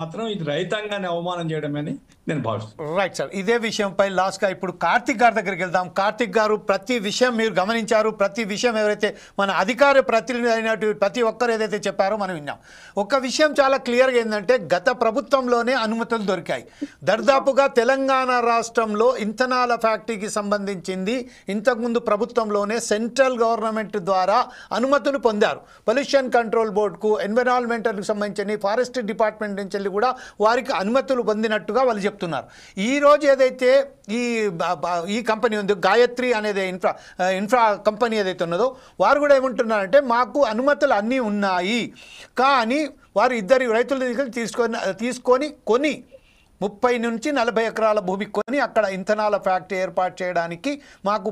మాత్రం ఇది రైతాంగాన్ని అవమానం చేయడమని నేను భావిస్తున్నాను. రైట్ సార్, ఇదే విషయంపై లాస్ట్గా ఇప్పుడు కార్తిక్ గారి దగ్గరికి వెళ్దాం. కార్తిక్ గారు, ప్రతి విషయం మీరు గమనించారు, ప్రతి విషయం ఎవరైతే మన అధికార ప్రతినిధి అయినటువంటి ప్రతి ఒక్కరు ఏదైతే చెప్పారో మనం విన్నాం. ఒక విషయం చాలా క్లియర్గా ఏంటంటే గత ప్రభుత్వంలోనే అనుమతులు దొరికాయి. దర్దాపుగా తెలంగాణ రాష్ట్రంలో ఇంధనాల ఫ్యాక్టరీకి సంబంధించింది ఇంతకుముందు ప్రభుత్వంలోనే సెంట్రల్ గవర్నమెంట్ ద్వారా అనుమతులు పొందారు. పొల్యూషన్ కంట్రోల్ బోర్డుకు, ఎన్విరాన్మెంటల్కి సంబంధించిన ఫారెస్ట్ డిపార్ట్మెంట్ నుంచి కూడా వారికి అనుమతులు పొందినట్టుగా వాళ్ళు చెప్తున్నారు. ఈరోజు ఏదైతే ఈ కంపెనీ ఉంది, గాయత్రి అనేది ఇన్ఫ్రా కంపెనీ ఏదైతే ఉన్నదో, వారు కూడా ఏమంటున్నారంటే మాకు అనుమతులు అన్నీ ఉన్నాయి, కానీ వారు ఇద్దరు రైతుల దగ్గర తీసుకొని 30 నుంచి 40 ఎకరాల భూమి కొని అక్కడ ఇంధనాల ఫ్యాక్టరీ ఏర్పాటు చేయడానికి మాకు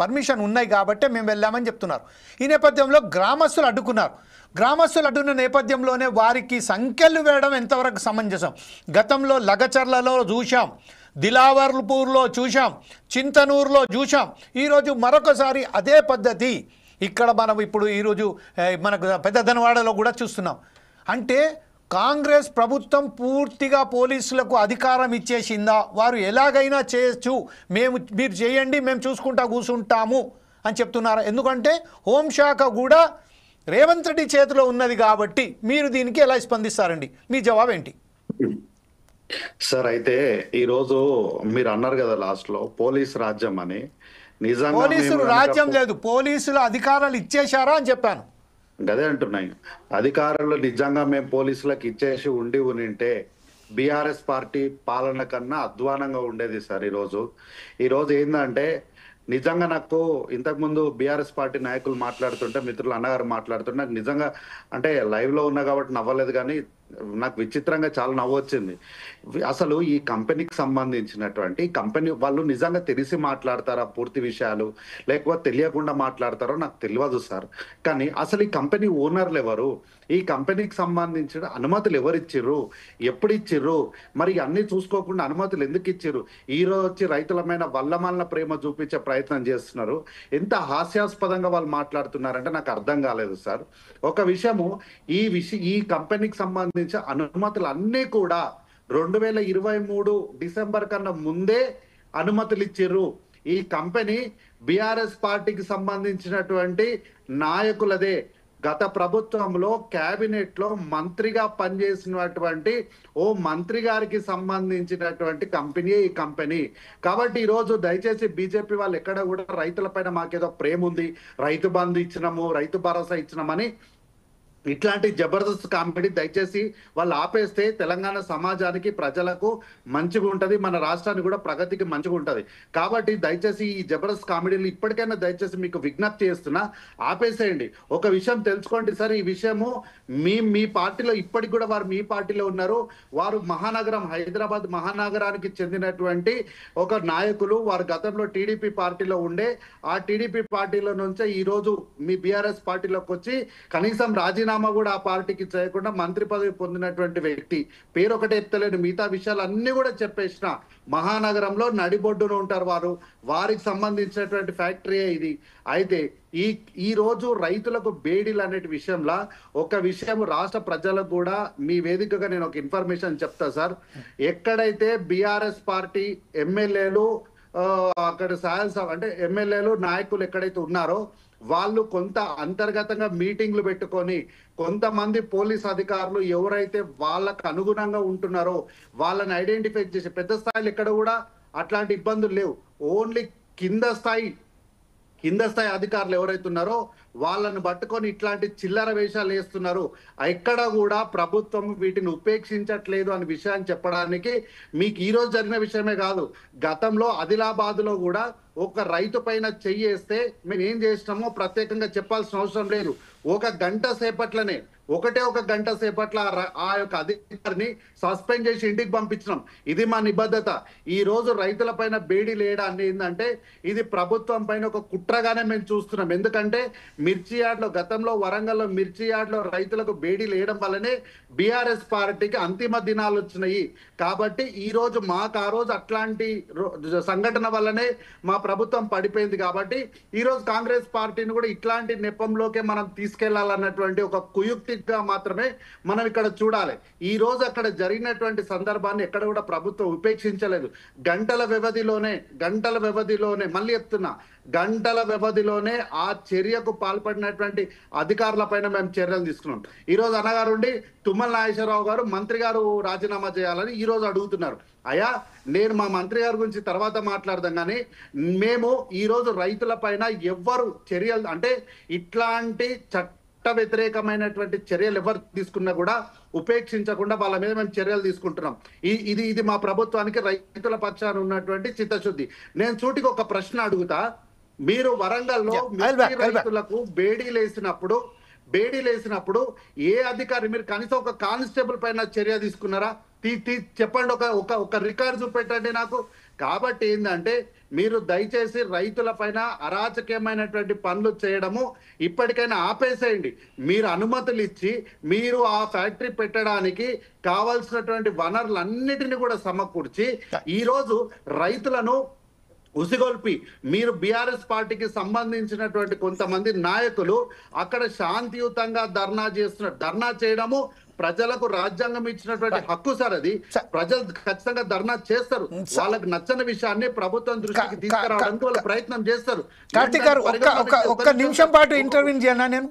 పర్మిషన్ ఉన్నాయి కాబట్టి మేము వెళ్ళామని చెప్తున్నారు. ఈ నేపథ్యంలో గ్రామస్తులు అడ్డుకున్నారు. గ్రామస్తులు అడ్డున్న నేపథ్యంలోనే వారికి సంఖ్యలు వేయడం ఎంతవరకు సమంజసం? గతంలో లగచర్లలో చూశాం, దిలావర్పూర్లో చూశాం, చింతనూరులో చూశాం. ఈరోజు మరొకసారి అదే పద్ధతి ఇక్కడ మనం ఈరోజు మనకు పెద్దధనవాడలో కూడా చూస్తున్నాం. అంటే కాంగ్రెస్ ప్రభుత్వం పూర్తిగా పోలీసులకు అధికారం ఇచ్చేసిందా? వారు ఎలాగైనా చేయొచ్చు, మీరు చేయండి, మేము చూసుకుంటా కూర్చుంటాము అని చెప్తున్నారు. ఎందుకంటే హోంశాఖ కూడా రేవంత్ రెడ్డి చేతిలో ఉన్నది కాబట్టి మీరు దీనికి ఎలా స్పందిస్తారండి? మీ జవాబు ఏంటి సార్? అయితే ఈరోజు మీరు అన్నారు కదా లాస్ట్ లో పోలీస్ రాజ్యం అని. నిజంగా పోలీసులు రాజ్యం లేదు, పోలీసుల అధికారాలు ఇచ్చేశారా అని చెప్పాను. అదే అంటున్నాయి. అధికారులు నిజంగా మేము పోలీసులకు ఇచ్చేసి ఉంటే బీఆర్ఎస్ పార్టీ పాలన కన్నా అధ్వానంగా ఉండేది సార్. ఈరోజు ఏంటంటే నిజంగా నాకు ఇంతకుముందు బీఆర్ఎస్ పార్టీ నాయకులు మాట్లాడుతుంటే, మిత్రులు అన్నగారు మాట్లాడుతుంటే నాకు నిజంగా అంటే లైవ్ లో ఉన్నా కాబట్టి నవ్వలేదు, కానీ నాకు విచిత్రంగా చాలా నవ్వు వచ్చింది. అసలు ఈ కంపెనీకి సంబంధించినటువంటి కంపెనీ వాళ్ళు నిజంగా తెలిసి మాట్లాడతారా పూర్తి విషయాలు, లేకపోతే తెలియకుండా మాట్లాడతారో నాకు తెలియదు సార్. కానీ అసలు ఈ కంపెనీ ఓనర్లు ఎవరు, ఈ కంపెనీకి సంబంధించిన అనుమతులు ఎవరు ఇచ్చిర్రు, ఎప్పుడు ఇచ్చిర్రు, మరి అన్ని చూసుకోకుండా అనుమతులు ఎందుకు ఇచ్చిర్రు? ఈ రోజు వచ్చి రైతులమైన వల్లమల్ల ప్రేమ చూపించే ప్రయత్నం చేస్తున్నారు. ఎంత హాస్యాస్పదంగా వాళ్ళు మాట్లాడుతున్నారంటే నాకు అర్థం కాలేదు సార్. ఒక విషయము, ఈ కంపెనీకి సంబంధించి అనుమతులు అన్నీ కూడా 2023 డిసెంబర్ కన్నా ముందే అనుమతులు ఇచ్చిర్రు. ఈ కంపెనీ బీఆర్ఎస్ పార్టీకి సంబంధించినటువంటి నాయకులదే. గత ప్రభుత్వంలో కేబినెట్ లో మంత్రిగా పనిచేసినటువంటి ఓ మంత్రి గారికి సంబంధించినటువంటి కంపెనీ ఈ కంపెనీ. కాబట్టి ఈరోజు దయచేసి బీజేపీ వాళ్ళు ఎక్కడ కూడా రైతుల పైన మాకేదో ప్రేమ ఉంది, రైతు బంధు ఇచ్చినాము, రైతు భరోసా ఇచ్చినామని ఇట్లాంటి జబర్దస్త్ కామెడీ దయచేసి వాళ్ళు ఆపేస్తే తెలంగాణ సమాజానికి, ప్రజలకు మంచిగా ఉంటది, మన రాష్ట్రానికి కూడా ప్రగతికి మంచిగా ఉంటది. కాబట్టి దయచేసి ఈ జబర్దస్త్ కామెడీలు ఇప్పటికైనా దయచేసి మీకు విజ్ఞప్తి చేస్తున్నా, ఆపేసేయండి. ఒక విషయం తెలుసుకోండి సార్, ఈ విషయము మీ పార్టీలో ఇప్పటికి కూడా వారు మీ పార్టీలో ఉన్నారు. వారు మహానగరం, హైదరాబాద్ మహానగరానికి చెందినటువంటి ఒక నాయకులు. వారు గతంలో టీడీపీ పార్టీలో ఉండే, ఆ టీడీపీ పార్టీలో నుంచే ఈ రోజు మీ బీఆర్ఎస్ పార్టీలోకి వచ్చి కనీసం రాజీనామా కూడా ఆ పార్టీకి చేయకుండా మంత్రి పదవి పొందినటువంటి వ్యక్తి. పేరు ఒకటే ఎత్తలేను, మిగతా విషయాలు అన్ని కూడా చెప్పేసిన. మహానగరంలో నడిబొడ్డున ఉంటారు వారు, వారికి సంబంధించినటువంటి ఫ్యాక్టరీ ఇది. అయితే ఈ రోజు రైతులకు బేడీలు అనే విషయంలో ఒక విషయం రాష్ట్ర ప్రజలకు కూడా మీ వేదికగా నేను ఒక ఇన్ఫర్మేషన్ చెప్తా సార్. ఎక్కడైతే బీఆర్ఎస్ పార్టీ ఎమ్మెల్యేలు అక్కడ అంటే ఎమ్మెల్యేలు నాయకులు ఎక్కడైతే ఉన్నారో వాళ్ళు కొంత అంతర్గతంగా మీటింగ్లు పెట్టుకొని కొంతమంది పోలీస్ అధికారులు ఎవరైతే వాళ్ళకు అనుగుణంగా ఉంటున్నారో వాళ్ళని ఐడెంటిఫై చేసి, పెద్ద స్థాయిలో ఎక్కడ కూడా అట్లాంటి ఇబ్బందులు లేవు. ఓన్లీ కింద స్థాయి అధికారులు ఎవరైతే ఉన్నారో వాళ్ళని పట్టుకొని ఇట్లాంటి చిల్లర వేషాలు వేస్తున్నారు. ఎక్కడ కూడా ప్రభుత్వం వీటిని ఉపేక్షించట్లేదు అనే విషయాన్ని చెప్పడానికి మీకు ఈ రోజు జరిగిన విషయమే కాదు, గతంలో ఆదిలాబాద్ లో కూడా ఒక రైతు పైన చెయ్యేస్తే మేము ఏం చేసినామో ప్రత్యేకంగా చెప్పాల్సిన అవసరం లేదు. ఒక గంట సేపట్లనే ఒక గంట సేపట్ల ఆ యొక్క అధికారిని సస్పెండ్ చేసి ఇంటికి పంపించినాం. ఇది మా నిబద్ధత. ఈ రోజు రైతుల పైన బేడీ లేయడాన్ని ఏంటంటే ఇది ప్రభుత్వం పైన ఒక కుట్రగానే మేము చూస్తున్నాం. ఎందుకంటే మిర్చి యార్డ్లో గతంలో వరంగల్లో మిర్చి యార్డ్లో రైతులకు బేడీలు వేయడం వల్లనే బీఆర్ఎస్ పార్టీకి అంతిమ దినాలు వచ్చినాయి. కాబట్టి ఈ రోజు మాకు ఆ రోజు అట్లాంటి సంఘటన వల్లనే మా ప్రభుత్వం పడిపోయింది. కాబట్టి ఈ రోజు కాంగ్రెస్ పార్టీని కూడా ఇట్లాంటి నెపంలోకే మనం తీసుకెళ్లాలన్నటువంటి ఒక కుయుక్తిగా మాత్రమే మనం ఇక్కడ చూడాలి. ఈ రోజు అక్కడ జరిగినటువంటి సందర్భాన్ని ఎక్కడ కూడా ప్రభుత్వం ఉపేక్షించలేదు. గంటల వ్యవధిలోనే మళ్ళీ చెప్తున్నా, గంటల వ్యవధిలోనే ఆ చర్యకు పాల్పడినటువంటి అధికారుల పైన మేము చర్యలు తీసుకున్నాం. ఈ రోజు అన్నగారుండి తుమ్మల నాగేశ్వరరావు గారు మంత్రి గారు రాజీనామా చేయాలని ఈ రోజు అడుగుతున్నారు. అయ్యా, నేను మా మంత్రి గారి గురించి తర్వాత మాట్లాడదాం, కానీ మేము ఈ రోజు రైతుల పైన ఎవ్వరు చర్యలు అంటే ఇట్లాంటి చట్ట వ్యతిరేకమైనటువంటి చర్యలు ఎవరు తీసుకున్నా కూడా ఉపేక్షించకుండా వాళ్ళ మీద మేము చర్యలు తీసుకుంటున్నాం. ఇది మా ప్రభుత్వానికి రైతుల పక్షాన ఉన్నటువంటి చిత్తశుద్ధి. నేను సూటికి ఒక ప్రశ్న అడుగుతా, మీరు వరంగల్లో రైతులకు బేడీలేసినప్పుడు ఏ అధికారి, మీరు కనీసం ఒక కానిస్టేబుల్ పైన చర్య తీసుకున్నారా? చెప్పండి, ఒక రికార్డు చూపెట్టండి నాకు. కాబట్టి ఏంటంటే మీరు దయచేసి రైతుల పైన అరాచకమైనటువంటి పనులు చేయడము ఇప్పటికైనా ఆపేసేయండి. మీరు అనుమతులు ఇచ్చి మీరు ఆ ఫ్యాక్టరీ పెట్టడానికి కావాల్సినటువంటి వనరులన్నిటిని కూడా సమకూర్చి ఈ రోజు రైతులను ఉసిగొల్పి మీరు బీఆర్ఎస్ పార్టీకి సంబంధించినటువంటి కొంతమంది నాయకులు అక్కడ శాంతియుతంగా ధర్నా చేయడము ప్రజలకు రాజ్యాంగం ఇచ్చినటువంటి హక్కు సార్. అది ప్రజలు ఖచ్చితంగా ధర్నా చేస్తారు. వాళ్ళకి నచ్చని విషయాన్ని ప్రభుత్వం దృష్టికి తీసుకురావడానికి వాళ్ళు ప్రయత్నం చేస్తారు. కార్తీక్ గారు ఒక్క నిమిషం పాటు ఇంటర్వ్యూ చేయనా నేను?